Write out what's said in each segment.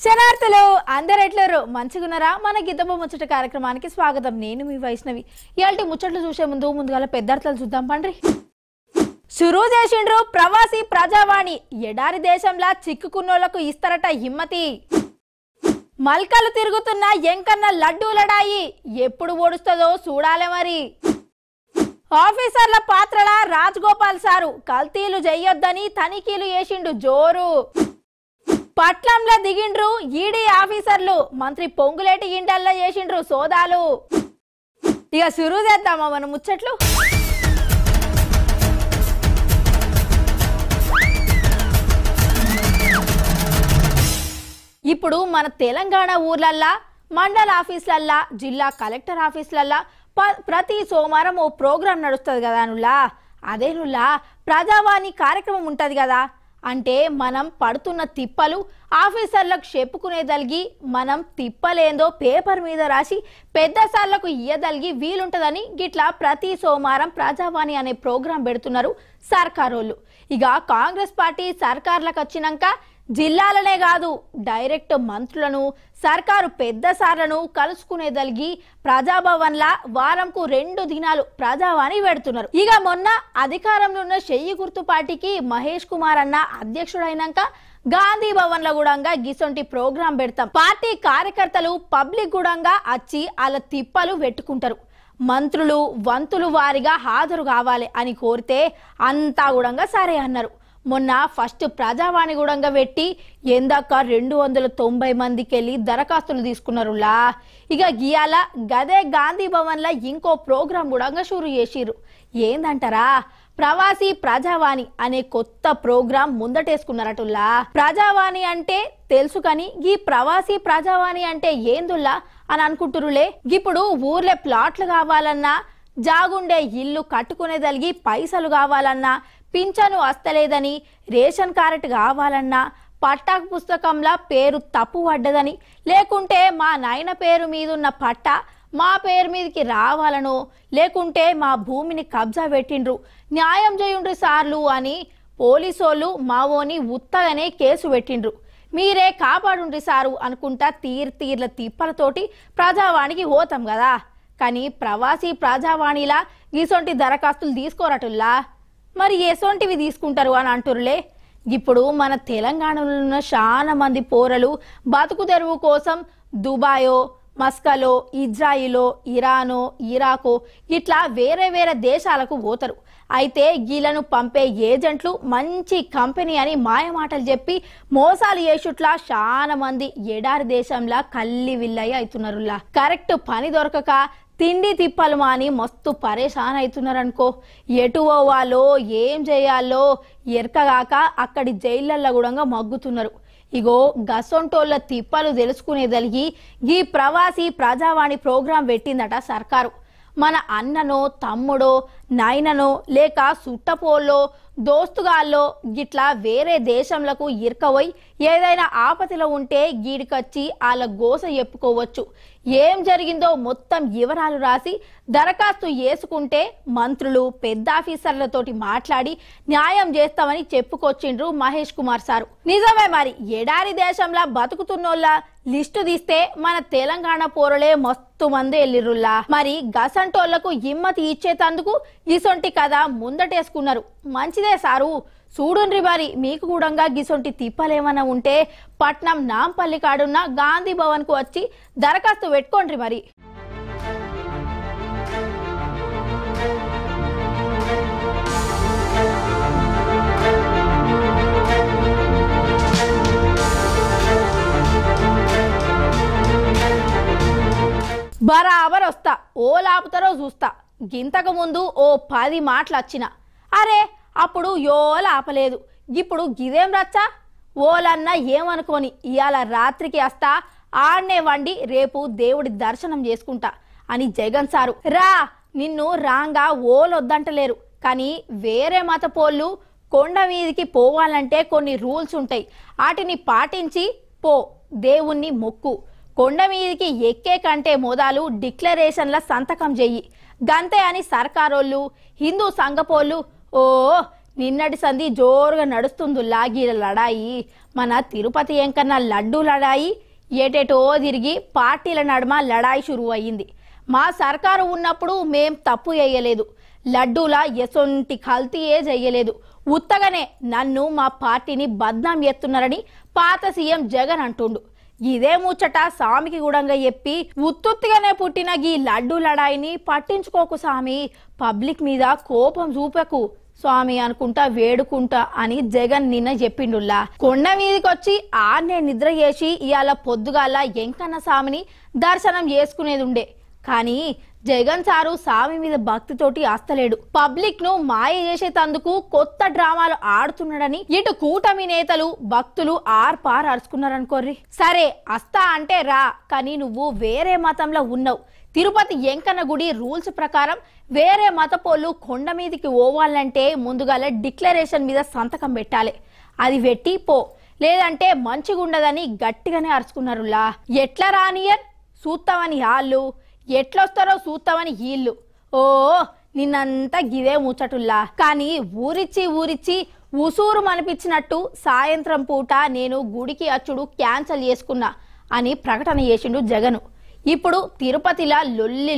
శనార్థులు అందరెట్లరు మంచిగున్నారా? మన గిద్దమ్మ ముచ్చట కార్యక్రమానికి స్వాగతం. నేను మీ వైష్ణవి. ఇయాల్టి ముచ్చట్లు చూసే ముందుగా పెద్దార్థాలు చూద్దాం పండ్రి. షురూ చేసిండ్రు ప్రవాసీ ప్రజావాణి. ఎడారి దేశంలా చిక్కుకున్నోళ్లకు ఇస్తారట హిమ్మతి. మల్కలు తిరుగుతున్న ఎంకన్న లడ్డూ లడాయి ఎప్పుడు ఓడుస్తుందో చూడాలే మరి. ఆఫీసర్ల పాత్రల రాజగోపాల్ సారు కల్తీలు చెయ్యొద్దని తనిఖీలు చేసిండు జోరు. పట్లంలో దిగిండ్రు ఈడీ ఆఫీసర్లు. మంత్రి పొంగులేటి ఇండల్లో చేసిండ్రు సోదాలు. ఇక షురూ చేద్దామా మన ముచ్చట్లు. ఇప్పుడు మన తెలంగాణ ఊర్లల్లా, మండల ఆఫీసులల్లా, జిల్లా కలెక్టర్ ఆఫీసులల్లా ప్రతి సోమవారం ఓ ప్రోగ్రాం నడుస్తుంది కదా నుల్లా. అదే నుల్లా ప్రజావాణి కార్యక్రమం ఉంటుంది కదా. అంటే మనం పడుతున్న తిప్పలు ఆఫీసర్లకు చెప్పుకునేదలిగి, మనం తిప్పలేందో పేపర్ మీద రాసి పెద్ద సార్లకు ఇయ్యదలిగి వీలుంటుందని గిట్లా ప్రతి సోమవారం ప్రజావాణి అనే ప్రోగ్రాం పెడుతున్నారు సర్కారోళ్ళు. ఇక కాంగ్రెస్ పార్టీ సర్కార్లకు వచ్చినాక జిల్లాలనే కాదు, డైరెక్ట్ మంత్రులను, సర్కారు పెద్ద సార్లను కలుసుకునేదలిగి ప్రజాభవన్లా వారంకు 2 దినాలు ప్రజావాణి పెడుతున్నారు. ఇక మొన్న అధికారంలో ఉన్న చెయ్యి గుర్తు పార్టీకి మహేష్ కుమార్ అన్న అధ్యక్షుడైనాక గాంధీ భవన్ లో కూడా గిసొంటి ప్రోగ్రాం పెడతాం. పార్టీ కార్యకర్తలు పబ్లిక్ కూడా వచ్చి వాళ్ళ తిప్పలు పెట్టుకుంటారు. మంత్రులు వంతులు వారిగా హాజరు కావాలి అని కోరితే అంతా కూడా సరే అన్నారు. మొన్న ఫస్ట్ ప్రజావాణి కూడా పెట్టి ఎందాక 290 మందికి వెళ్ళి దరఖాస్తులు తీసుకున్నారులా. ఇక గియాల గదే గాంధీ భవన్ లో ఇంకో ప్రోగ్రాం కూడా షురూ చేసిర్రు. ఏందంటారా? ప్రవాసీ ప్రజావాణి అనే కొత్త ప్రోగ్రాం ముందటేసుకున్నారటుల్లా. ప్రజావాణి అంటే తెలుసు కానీ ఈ ప్రవాసీ ప్రజావాణి అంటే ఏందుల్లా అని అనుకుంటురులే. ఇప్పుడు ఊర్లే ప్లాట్లు కావాలన్నా, జాగుండే ఇల్లు కట్టుకునేదలిగి పైసలు కావాలన్నా, పింఛను వస్తలేదని, రేషన్ కార్డు కావాలన్నా, పట్టాకు పుస్తకంలో పేరు తప్పు పడ్డదని, లేకుంటే మా నాయన పేరు మీదున్న పట్ట మా పేరు మీదకి రావాలనో, లేకుంటే మా భూమిని కబ్జా పెట్టిండ్రు న్యాయం చేయుండ్రు సార్లు అని పోలీసోళ్ళు మావోని ఉత్తగానే కేసు పెట్టిండ్రు, మీరే కాపాడుండ్రి సారు అనుకుంటా తీర్ల తిప్పలతోటి ప్రజావాణికి పోతాం కదా. కానీ ప్రవాసీ ప్రజావాణిలా గీసొంటి దరఖాస్తులు తీసుకోరటుల్లా. మరి ఎసొంటివి తీసుకుంటారు అని అంటురులే. ఇప్పుడు మన తెలంగాణలో ఉన్న చాలా మంది పోరలు బతుకు తెరువు కోసం దుబాయో, మస్కలో, ఇజ్రాయిలో, ఇరానో, ఇరాకో ఇట్లా వేరే దేశాలకు పోతారు. అయితే గీలను పంపే ఏజెంట్లు మంచి కంపెనీ అని మాయమాటలు చెప్పి మోసాలు చేయుట్లా చాలా మంది ఎడారి దేశంలా కల్లి విల్లయ్య అవుతున్నారులా. కరెక్ట్ పని దొరకక తిండి తిప్పలు మాని మస్తు పరేషాన్ అవుతున్నారనుకో. ఎటు పోవాలో ఏం చేయాలో ఎరకగాక అక్కడి జైళ్ళల్లో కూడా మగ్గుతున్నారు. ఇగో గసొంటోళ్ళ తిప్పలు తెలుసుకునేదలిగి ఈ ప్రవాసీ ప్రజావాణి ప్రోగ్రాం పెట్టిందట సర్కారు. మన అన్ననో, తమ్ముడో, నాయననో, లేక సుట్టపోల్లో, దోస్తుగాల్లో గిట్లా వేరే దేశంలకు ఇరకవై ఏదైనా ఆపతిలో ఉంటే గీడికొచ్చి వాళ్ళ గోస చెప్పుకోవచ్చు. ఏం జరిగిందో మొత్తం వివరాలు రాసి దరఖాస్తు చేసుకుంటే మంత్రులు పెద్ద ఆఫీసర్లతోటి మాట్లాడి న్యాయం చేస్తామని చెప్పుకొచ్చిండ్రు మహేష్ కుమార్ సారు. నిజమే మరి. ఎడారి దేశంలో బతుకుతున్నోళ్ళ లిస్టు తీస్తే మన తెలంగాణ పోరలే మస్తు మంది వెళ్ళిర్రుల్లా. మరి గసంటోళ్లకు హిమ్మతి ఇచ్చేతందుకు గిసొంటి కథ ముందటేసుకున్నారు. మంచిదే సారు, చూడుండ్రి. మరి మీకు కూడా గిసొంటి తిప్పలేమన్నా ఉంటే పట్నం నాంపల్లి కాడున్న గాంధీ భవన్ కు వచ్చి దరఖాస్తు పెట్టుకోండ్రి. మరి బరాబర్ వస్తా, ఓ లాపుతారో చూస్తా. గింతకు ముందు ఓ 10 మాటలు వచ్చిన, అరే అప్పుడు యోల ఆపలేదు, ఇప్పుడు గిదేం రచ్చా ఓలన్నా ఏమనుకోని ఇవాళ రాత్రికి వస్తా, ఆడనే వండి రేపు దేవుడి దర్శనం చేసుకుంటా అని జగన్ సారు. రా, నిన్ను రాంగా ఓలొద్దంటలేరు, కానీ వేరే మత పోళ్ళు కొండ మీదికి పోవాలంటే కొన్ని రూల్స్ ఉంటాయి. వాటిని పాటించి పో, దేవుణ్ణి మొక్కు. కొండ మీదికి ఎక్కే కంటే మొదలు డిక్లరేషన్ల సంతకం చెయ్యి, గంతే అని సర్కారోళ్ళు హిందూ సంఘపోళ్ళు ఓ నిన్నటి సంధి జోరుగా నడుస్తుందిలా గీ లడాయి. మన తిరుపతి ఎంకన్నా లడ్డు లడాయి ఏటేటో తిరిగి పార్టీల నడుమ లడాయి షురు అయ్యింది. మా సర్కారు ఉన్నప్పుడు మేం తప్పు చేయలేదు, లడ్డూల ఎసొంటి కల్తీయే చెయ్యలేదు, ఉత్తగానే నన్ను మా పార్టీని బద్నాం చేస్తున్నారని పాత సీఎం జగన్ అంటుండు. ఇదే ముచ్చట సామికి గుడంగా చెప్పి ఉత్తుత్తిగానే పుట్టిన గీ లడ్డు లడాయిని పట్టించుకోకు సామి, పబ్లిక్ మీద కోపం చూపకు స్వామి అనుకుంటా వేడుకుంటా అని జగన్ నిన్న చెప్పిండుల్లా. కొండ మీదకొచ్చి ఆన్నే నిద్ర చేసి ఇవాళ పొద్దుగాల ఎంకన్న స్వామిని దర్శనం చేసుకునేది ఉండే. కానీ జగన్ సారు స్వామి మీద భక్తితోటి అస్తలేడు. పబ్లిక్ ను మాయ చేసేటందుకు కొత్త డ్రామాలు ఆడుతున్నాడని ఇటు కూటమి నేతలు భక్తులు ఆర్పార్ అరుచుకున్నారనుకోర్రి. సరే అస్తా అంటే రా, కానీ నువ్వు వేరే మతంలో ఉన్నావు. తిరుపతి ఎంకన్న గుడి రూల్స్ ప్రకారం వేరే మతపోళ్ళు కొండ మీదికి పోవాలంటే ముందుగాల డిక్లరేషన్ మీద సంతకం పెట్టాలి. అది పెట్టి పో, లేదంటే మంచిగుండదని గట్టిగానే అరుచుకున్నారులా. ఎట్లా రానియర్ సూత్తమని వాళ్ళు, ఎట్లొస్తారో సూత్తమని వీళ్ళు. ఓ నిన్నంతా గివే ముచ్చటుల్లా. కానీ ఊరిచ్చి ఉసూరు మనిపించినట్టు సాయంత్రం పూట నేను గుడికి అచ్చుడు క్యాన్సల్ చేసుకున్నా అని ప్రకటన చేసిండు జగను. ఇప్పుడు తిరుపతిలా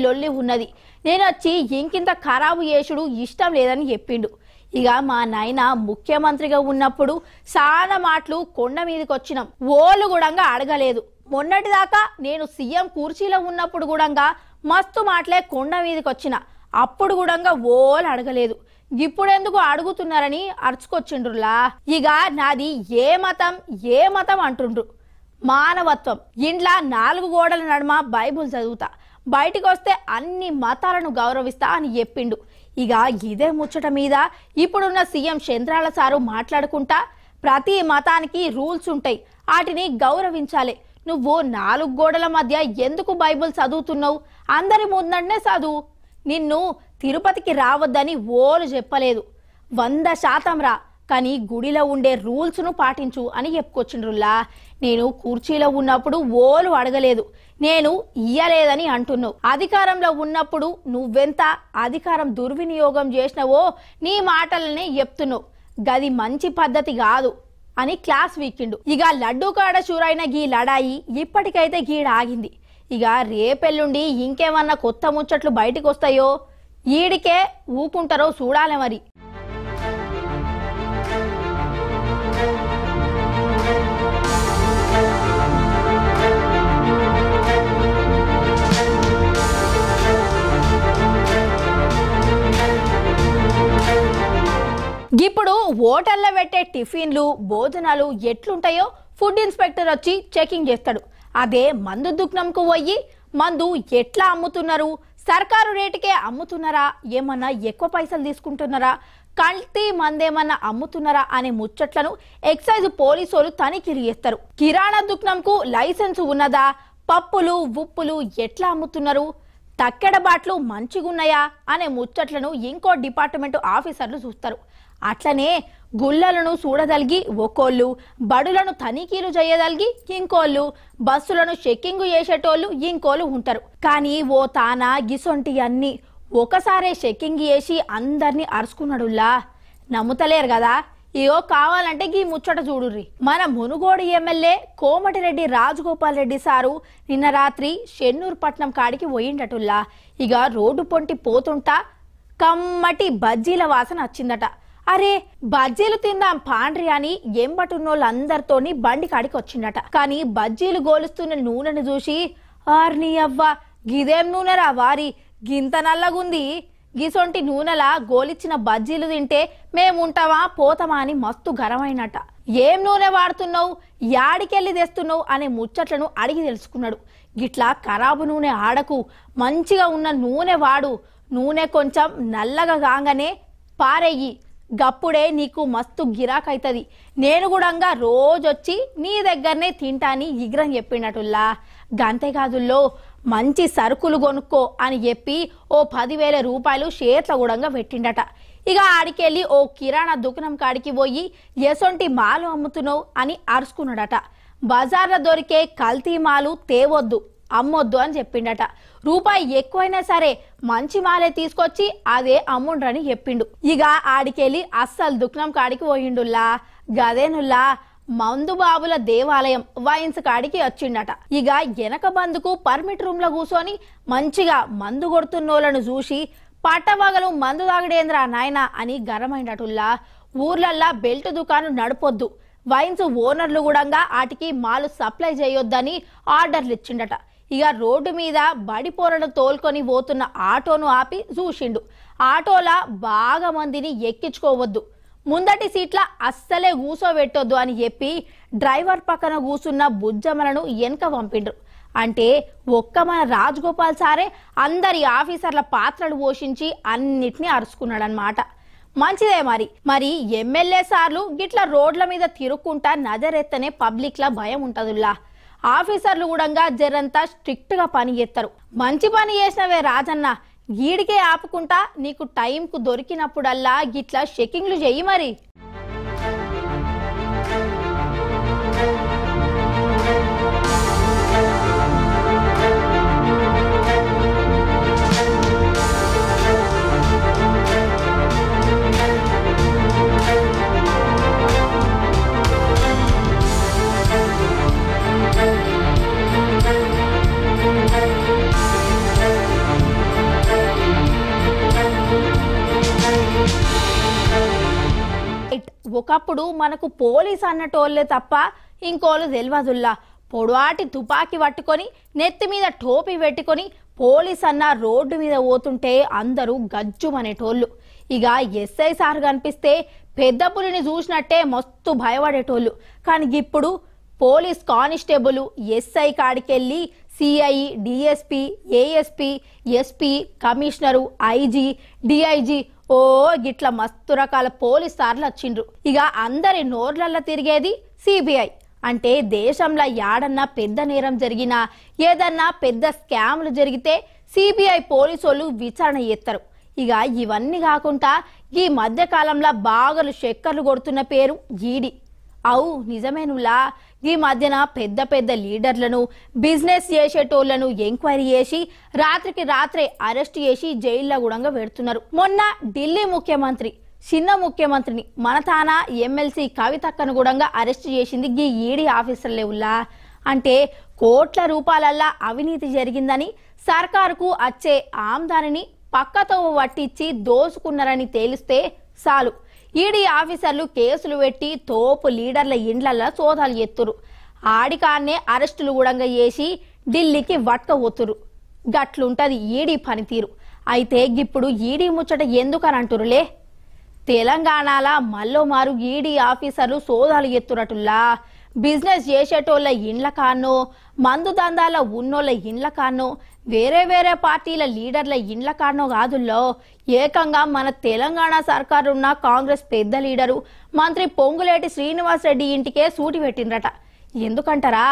లొల్లి ఉన్నది, నేను వచ్చి ఇంకింత ఖరాబు చేసుడు ఇష్టం లేదని చెప్పిండు. ఇక మా నాయన ముఖ్యమంత్రిగా ఉన్నప్పుడు చాలా మాటలు కొండ మీదకి వచ్చినాం, ఓలు గుడంగా అడగలేదు. మొన్నటిదాకా నేను సీఎం కుర్చీలో ఉన్నప్పుడు గుడంగా మస్తు మాటలే కొండ మీదకి వచ్చిన, అప్పుడు గుడంగా ఓలు అడగలేదు. ఇప్పుడెందుకు అడుగుతున్నారని అరుచుకొచ్చిండ్రులా. ఇక నాది ఏ మతం అంటుండ్రు. మానవత్వం, ఇంట్లా 4 గోడల నడుమ బైబుల్ చదువుతా, బయటికి వస్తే అన్ని మతాలను గౌరవిస్తా అని చెప్పిండు. ఇక ఇదే ముచ్చట మీద ఇప్పుడున్న సీఎం చంద్రాల సారు మాట్లాడుకుంటా ప్రతి మతానికి రూల్స్ ఉంటాయి, వాటిని గౌరవించాలి. నువ్వు 4 గోడల మధ్య ఎందుకు బైబుల్ చదువుతున్నావు? అందరి ముందనే చదువు. నిన్ను తిరుపతికి రావద్దని ఓలు చెప్పలేదు, 100% రా, కానీ గుడిలో ఉండే రూల్స్ను పాటించు అని చెప్పుకొచ్చిండ్రులా. నేను కుర్చీలో ఉన్నప్పుడు ఓలు అడగలేదు, నేను ఇయ్యలేదని అంటున్నావు. అధికారంలో ఉన్నప్పుడు నువ్వెంత అధికారం దుర్వినియోగం చేసినవో నీ మాటలనే చెప్తున్నావు. గది మంచి పద్ధతి కాదు అని క్లాస్ వీకిండు. ఇక లడ్డూ కాడ చూరైన గీ లడాయి ఇప్పటికైతే గీడ ఆగింది. ఇక రేపెల్లుండి ఇంకేమన్నా కొత్త ముచ్చట్లు బయటకు వస్తాయో ఈడికే ఊకుంటారో చూడాలి మరి. ఇప్పుడు హోటల్లో పెట్టే టిఫిన్లు భోజనాలు ఎట్లుంటాయో ఫుడ్ ఇన్స్పెక్టర్ వచ్చి చెకింగ్ చేస్తాడు. అదే మందు దుకాణంకు పోయి మందు ఎట్లా అమ్ముతున్నారు, సర్కారు రేటుకే అమ్ముతున్నారా, ఏమన్నా ఎక్కువ పైసలు తీసుకుంటున్నారా, కల్తీ మందేమన్నా అమ్ముతున్నారా అనే ముచ్చట్లను ఎక్సైజ్ పోలీసులు తనిఖీలు చేస్తారు. కిరాణా దుకాణంకు లైసెన్స్ ఉన్నదా, పప్పులు ఉప్పులు ఎట్లా అమ్ముతున్నారు, తక్కెడ బాట్లు మంచిగున్నాయా అనే ముచ్చట్లను ఇంకో డిపార్ట్మెంట్ ఆఫీసర్లు చూస్తారు. అట్లనే గుళ్ళలను చూడదలిగి ఒక్కోళ్ళు, బడులను తనిఖీలు చేయదలిగి ఇంకోళ్ళు, బస్సులను చెక్కింగ్ చేసేటోళ్ళు ఇంకోళ్ళు ఉంటారు. కానీ ఓ తానా గిసొంటి అన్ని ఒకసారే చెక్కింగ్ చేసి అందరినీ అరుచుకున్నాడులా. నమ్ముతలేరు కదా. ఇయో కావాలంటే గీ ముచ్చట చూడుర్రి. మన మునుగోడు ఎమ్మెల్యే కోమటిరెడ్డి రాజగోపాల్ రెడ్డి సారు నిన్న రాత్రి షెన్నూరు పట్నం కాడికి పోయిండటుల్లా. ఇక రోడ్డు పొంటి పోతుంటా కమ్మటి బజ్జీల వాసన వచ్చిందట. అరే బజ్జీలు తిందాం పాండ్రి అని ఎంబటున్నోళ్ళందరితోని బండి కాడికి వచ్చిండట. కానీ బజ్జీలు గోలుస్తున్న నూనెను చూసి ఆర్ని అవ్వ గిదేం నూనెరా వారి, గింత నల్లగుంది, గిసొంటి నూనెలా గోలిచ్చిన బజ్జీలు తింటే మేముంటావా పోతామా అని మస్తు గరమైనట. ఏం నూనె వాడుతున్నావు, యాడికెళ్ళి తెస్తున్నావు అనే ముచ్చట్లను అడిగి తెలుసుకున్నాడు. గిట్లా ఖరాబు నూనె ఆడకు, మంచిగా ఉన్న నూనె వాడు, నూనె కొంచెం నల్లగా కాగానే పారెయ్యి, గప్పుడే నీకు మస్తు గిరాకైతది, నేను కూడా రోజొచ్చి నీ దగ్గరనే తింటాని విగ్రహం చెప్పినట్టుల్లా. గంతేకాదుల్లో మంచి సరుకులు కొనుక్కో అని చెప్పి ఓ 10,000 రూపాయలు చేట్ల గుడంగా పెట్టిండట. ఇక ఆడికెళ్ళి ఓ కిరాణా దుకాణం కాడికి పోయి ఎసొంటి మాలు అమ్ముతున్నావు అని అరుచుకున్నాడట. బజార్లో దొరికే కల్తీ మాలు తేవద్దు, అమ్మొద్దు అని చెప్పిండట. రూపాయి ఎక్కువైనా సరే మంచి మాలే తీసుకొచ్చి అదే అమ్ముండ్రని చెప్పిండు. ఇక ఆడికెళ్ళి అస్సలు దుఃఖం కాడికి పోయిండుల్లా. గదేనుల్లా మందు బాబుల దేవాలయం వైన్స్ కాడికి వచ్చిండట. ఇక వెనక బందుకు పర్మిట్ రూమ్ లో కూర్చొని మంచిగా మందు కొడుతున్నోళ్లను చూసి పట్టవగలు మందు తాగడేంద్రా నాయనా అని గరమైనటుల్లా. ఊర్లల్లా బెల్ట్ దుకాణం నడపొద్దు, వైన్స్ ఓనర్లు కూడా వాటికి మాలు సప్లై చేయొద్దని ఆర్డర్లు ఇచ్చిండట. ఇక రోడ్డు మీద బడిపోరను తోలుకొని పోతున్న ఆటోను ఆపి చూసిండు. ఆటోలా బాగా మందిని ఎక్కించుకోవద్దు, ముందటి సీట్ల అస్సలే కూసోబెట్టొద్దు అని చెప్పి డ్రైవర్ పక్కన కూసున్న బుజ్జమ్మలను వెనక పంపిండ్రు. అంటే ఒక్క మన రాజగోపాల్ సారే అందరి ఆఫీసర్ల పాత్రలు పోషించి అన్నిటినీ అరుచుకున్నాడనమాట. మంచిదే మరి ఎమ్మెల్యే సార్లు గిట్ల రోడ్ల మీద తిరుక్కుంటా నజరెత్తనే పబ్లిక్ లా భయం ఉంటదుల్లా. ఆఫీసర్లు కూడా జరంతా స్ట్రిక్ట్ గా పని చేస్తారు. మంచి పని చేసినవే రాజన్న, గీడికే ఆపుకుంటా నీకు టైంకు దొరికినప్పుడల్లా గిట్లా చెకింగ్లు చెయ్యి మరి. ఒకప్పుడు మనకు పోలీస్ అన్నటోళ్లే తప్ప ఇంకోళ్ళు తెలియదుల్లా. పొడవాటి తుపాకీ పట్టుకొని నెత్తి మీద టోపీ పెట్టుకొని పోలీస్ అన్న రోడ్డు మీద పోతుంటే అందరూ గజ్జుమనేటోళ్ళు. ఇక ఎస్ఐ సార్ కనిపిస్తే పెద్ద పులిని చూసినట్టే మస్తు భయపడేటోళ్ళు. కానీ ఇప్పుడు పోలీస్ కానిస్టేబుల్ ఎస్ఐ కాడికెళ్ళి CI, DSP, ASP, SP, commissioner, IG, DIG ఓ గిట్ల మస్తు రకాల పోలీస్ సార్లు వచ్చిండ్రు. ఇక అందరి నోర్లల్లో తిరిగేది సిబిఐ. అంటే దేశంలో యాడన్నా పెద్ద నేరం జరిగినా ఏదన్నా పెద్ద స్కామ్లు జరిగితే సిబిఐ పోలీసోళ్ళు విచారణ చేస్తారు. ఇక ఇవన్నీ కాకుండా ఈ మధ్య కాలంలో బాగా చక్కర్లు కొడుతున్న పేరు ఈడీ. అవు నిజమేనులా, ఈ మధ్యన పెద్ద పెద్ద లీడర్లను, బిజినెస్ చేసేటోళ్లను ఎంక్వైరీ చేసి రాత్రికి రాత్రే అరెస్ట్ చేసి జైల్లో కూడా పెడుతున్నారు. మొన్న ఢిల్లీ ముఖ్యమంత్రి, చిన్న ముఖ్యమంత్రిని మన తానా ఎమ్మెల్సీ కవితక్కను కూడా అరెస్ట్ చేసింది ఈ ఈడీ ఆఫీసర్లే ఉల్లా. అంటే కోట్ల రూపాయలల్లా అవినీతి జరిగిందని, సర్కారుకు వచ్చే ఆమ్దానిని పక్కతో పట్టించి దోసుకున్నారని తేలిస్తే చాలు ఈడీ ఆఫీసర్లు కేసులు పెట్టి తోపు లీడర్ల ఇండ్లల్లో సోదాలు ఎత్తురు. ఆడికాన్నే అరెస్టులు కూడా చేసి ఢిల్లీకి వట్కపోతురు. గట్లుంటది ఈడీ పనితీరు. అయితే ఇప్పుడు ఈడీ ముచ్చట ఎందుకని అంటురులే, తెలంగాణలో మల్లోమారు ఈడీ ఆఫీసర్లు సోదాలు ఎత్తురటుల్లా. బిజినెస్ చేసేటోళ్ళ ఇండ్ల కాన్నో, మందు దందాల ఉన్నోళ్ళ ఇండ్ల కాన్నో, వేరే వేరే పార్టీల లీడర్ల ఇండ్ల కాన్నో కాదుల్లో, ఏకంగా మన తెలంగాణ సర్కారున్న కాంగ్రెస్ పెద్ద లీడరు మంత్రి పొంగులేటి శ్రీనివాస్ రెడ్డి ఇంటికే సూటి పెట్టిండ్రట. ఎందుకంటారా,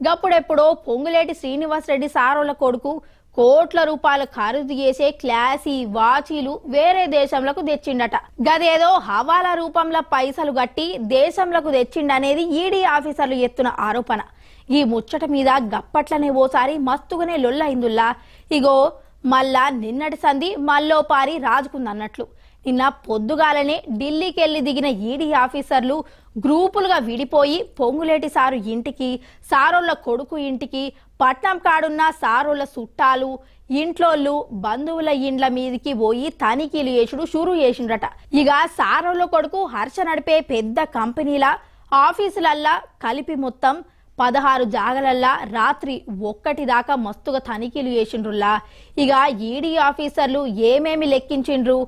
గప్పుడెప్పుడో పొంగులేటి శ్రీనివాస్ రెడ్డి సారోళ్ళ కొడుకు కోట్ల రూపాయలు ఖరీదు చేసే క్లాసీ వాచీలు వేరే దేశంలకు తెచ్చిండట. గదేదో హవాలా రూపంలో పైసలు గట్టి దేశంలకు తెచ్చిండనేది ఈడీ ఆఫీసర్లు ఎత్తున ఆరోపణ. ఈ ముచ్చట మీద గప్పట్లనే ఓసారి మస్తుగానే లొల్లైందుల్లా. ఇగో మళ్ళా నిన్నటి సంధి మల్లో పారి రాజుకుందన్నట్లు. నిన్న పొద్దుగాలనే ఢిల్లీకి వెళ్లి దిగిన ఈడీ ఆఫీసర్లు గ్రూపులుగా విడిపోయి పొంగులేటి సారు ఇంటికి, సారోళ్ళ కొడుకు ఇంటికి, పట్నం కాడున్న సారోళ్ళ చుట్టాలు, ఇంట్లోళ్ళు, బంధువుల ఇండ్ల మీదికి పోయి తనిఖీలు చేసుడు షురూ చేసిండ్రట. ఇక సారోళ్ళ కొడుకు హర్ష నడిపే పెద్ద కంపెనీల ఆఫీసులల్లా కలిపి మొత్తం 16 జాగలల్లా రాత్రి 1 దాకా మస్తుగా తనిఖీలు చేసిండ్రులా. ఇక ఈడీ ఆఫీసర్లు ఏమేమి లెక్కించిండ్రు,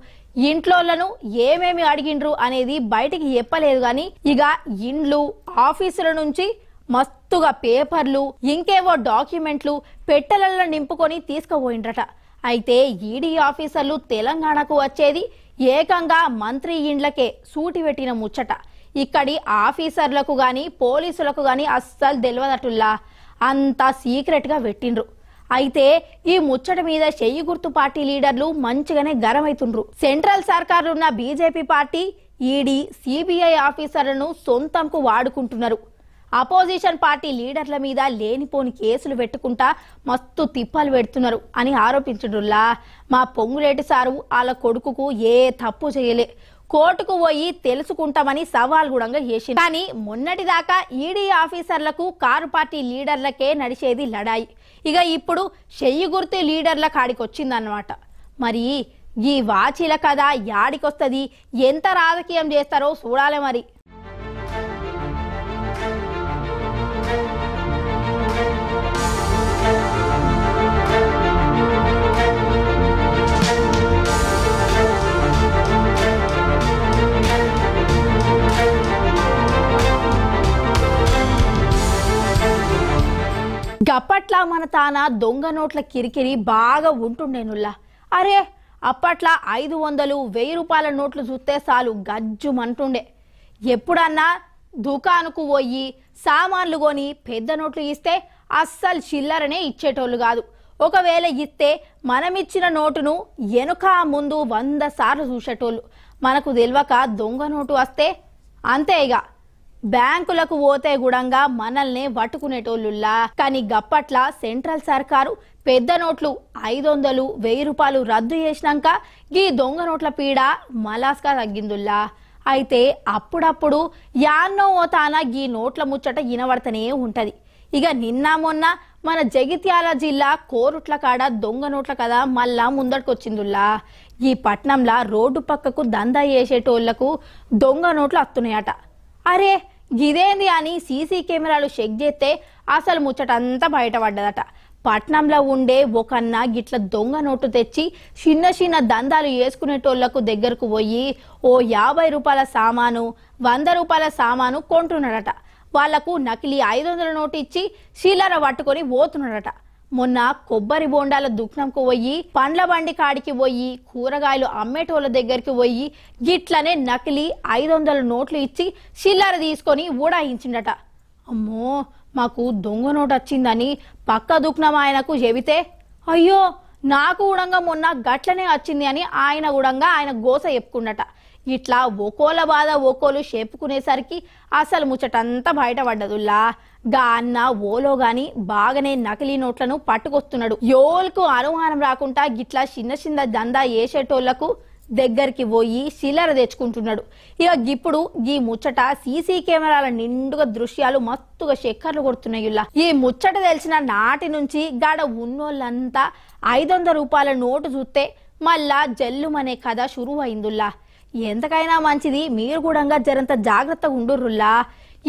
ఇంట్లోలను ఏమేమి అడిగిండ్రు అనేది బయటికి చెప్పలేదు. గాని ఇక ఇండ్లు, ఆఫీసుల నుంచి మస్తుగా పేపర్లు, ఇంకేవో డాక్యుమెంట్లు పెట్టెలలో నింపుకొని తీసుకుపోయిండ్రట. అయితే ఈడీ ఆఫీసర్లు తెలంగాణకు వచ్చేది ఏకంగా మంత్రి ఇండ్లకే సూటి పెట్టిన ముచ్చట. ఇక్కడి ఆఫీసర్లకు గాని పోలీసులకు గాని అస్సలు తెలియదటుల్లా, అంతా సీక్రెట్ గా పెట్టిండ్రు. అయితే ఈ ముచ్చట మీద చెయ్యి గుర్తు పార్టీ లీడర్లు మంచిగానే గరమైతుండ్రు. సెంట్రల్ సర్కారున్న బీజేపీ పార్టీ ఈడీ, సిబిఐ ఆఫీసర్లను సొంతంకు వాడుకుంటున్నారు. అపోజిషన్ పార్టీ లీడర్ల మీద లేనిపోని కేసులు పెట్టుకుంటా మస్తు తిప్పలు పెడుతున్నారు అని ఆరోపించుడుల్లా. మా పొంగులేటి సారు వాళ్ళ కొడుకుకు ఏ తప్పు చేయలే, కోర్టుకు పోయి తెలుసుకుంటామని సవాల్ కూడా చేసింది. కానీ మొన్నటిదాకా ఈడీ ఆఫీసర్లకు కారు పార్టీ లీడర్లకే నడిచేది లడాయి. ఇక ఇప్పుడు చెయ్యి గుర్తు లీడర్ల కాడికి వచ్చిందన్నమాట. మరి ఈ వాచీల కథ యాడికొస్తుంది, ఎంత రాజకీయం చేస్తారో చూడాలి మరి. గప్పట్లా మన తాన దొంగ నోట్ల కిరికిరి బాగా ఉంటుండేనుల్లా. అరే అప్పట్లా 500, 1000 రూపాయల నోట్లు చూస్తే చాలు గజ్జుమంటుండే. ఎప్పుడన్నా దుకాణకు పోయి సామాన్లు కొని పెద్ద నోట్లు ఇస్తే అస్సలు చిల్లరనే ఇచ్చేటోళ్ళు కాదు. ఒకవేళ ఇస్తే మనమిచ్చిన నోటును వెనుక ముందు 100 సార్లు చూసేటోళ్ళు. మనకు తెలియక దొంగ నోటు వస్తే అంతే, ఇక బ్యాంకులకు పోతే గుడంగా మనల్ని పట్టుకునేటోళ్ళుల్లా. కానీ గప్పట్ల సెంట్రల్ సర్కారు పెద్ద నోట్లు 500, 1000 రూపాయలు రద్దు చేసినాక ఈ దొంగ నోట్ల పీడ మలాస్గా తగ్గిందుల్లా. అయితే అప్పుడప్పుడు యాన్నో ఓతాన ఈ నోట్ల ముచ్చట వినబడతనే ఉంటది. ఇక నిన్న మొన్న మన జగిత్యాల జిల్లా కోరుట్ల కాడ దొంగ నోట్ల కదా మళ్ళా ముందటికొచ్చిందుల్లా. ఈ పట్నంలా రోడ్డు పక్కకు దందా చేసేటోళ్లకు దొంగ నోట్లు వస్తున్నాయట. అరే ఇదేంది అని సీసీ కెమెరాలు చెక్ చేస్తే అసలు ముచ్చటంతా బయటపడ్డదట. పట్నంలో ఉండే ఒకన్న గిట్ల దొంగ నోటు తెచ్చి చిన్న చిన్న దందాలు వేసుకునేటోళ్లకు దగ్గరకు పోయి ఓ 50 రూపాయల సామాను, 100 రూపాయల సామాను కొంటున్నాడట. వాళ్లకు నకిలీ 500 నోటు ఇచ్చి చిల్లర పట్టుకొని పోతున్నాడట. మొన్న కొబ్బరి బోండాల దుకాణంకు పోయి, పండ్ల బండి కాడికి పోయి, కూరగాయలు అమ్మేటోళ్ళ దగ్గరికి పోయి గిట్లనే నకిలీ 500 నోట్లు ఇచ్చి చిల్లర తీసుకొని ఊడాయించిండట. అమ్మో మాకు దొంగ నోటు వచ్చిందని పక్క దుకాణం ఆయనకు చెబితే, అయ్యో నాకు కూడా మొన్న గట్లనే వచ్చింది అని ఆయన గోస చెప్పుకున్నట. ఇట్లా ఒకోల బాధ ఒకోలు చెప్పుకునేసరికి అసలు ముచ్చటంతా బయటపడ్డదుల్లా. గా అన్న ఓలో గాని బాగానే నకిలీ నోట్లను పట్టుకొస్తున్నాడు. యోల్కు అనుమానం రాకుండా గిట్లా చిన్న చిన్న దందా వేసేటోళ్లకు దగ్గరికి పోయి చిల్లర తెచ్చుకుంటున్నాడు. ఇక ఇప్పుడు ఈ ముచ్చట సీసీ కెమెరాల నిండుగా దృశ్యాలు మస్తుగా చక్కర్లు కొడుతున్నాయిలా. ఈ ముచ్చట తెలిసిన నాటి నుంచి గాడ ఉన్నోళ్ళంతా 500 రూపాయల నోటు చూస్తే మళ్ళా జల్లుమనే కథ షురువు అయిందుల్లా. ఎంతకైనా మంచిది మీరు కూడా జరంత జాగ్రత్తగా ఉండుర్రుల్లా.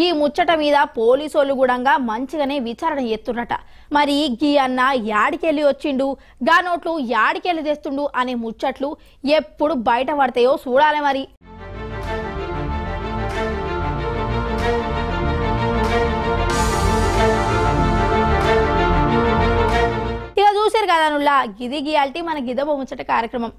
ఈ ముచ్చట మీద పోలీసోళ్ళు కూడా మంచిగానే విచారణ చేస్తున్నట. మరి గీ అన్న యాడికెళ్ళి వచ్చిండు, గా నోట్లు యాడికెళ్ళి తెస్తుండు అనే ముచ్చట్లు ఎప్పుడు బయట పడతాయో చూడాలి మరి. ఇక చూసారు కదా నుల్లా, గిది గియాల్టీ మన గిదబ ముచ్చట కార్యక్రమం.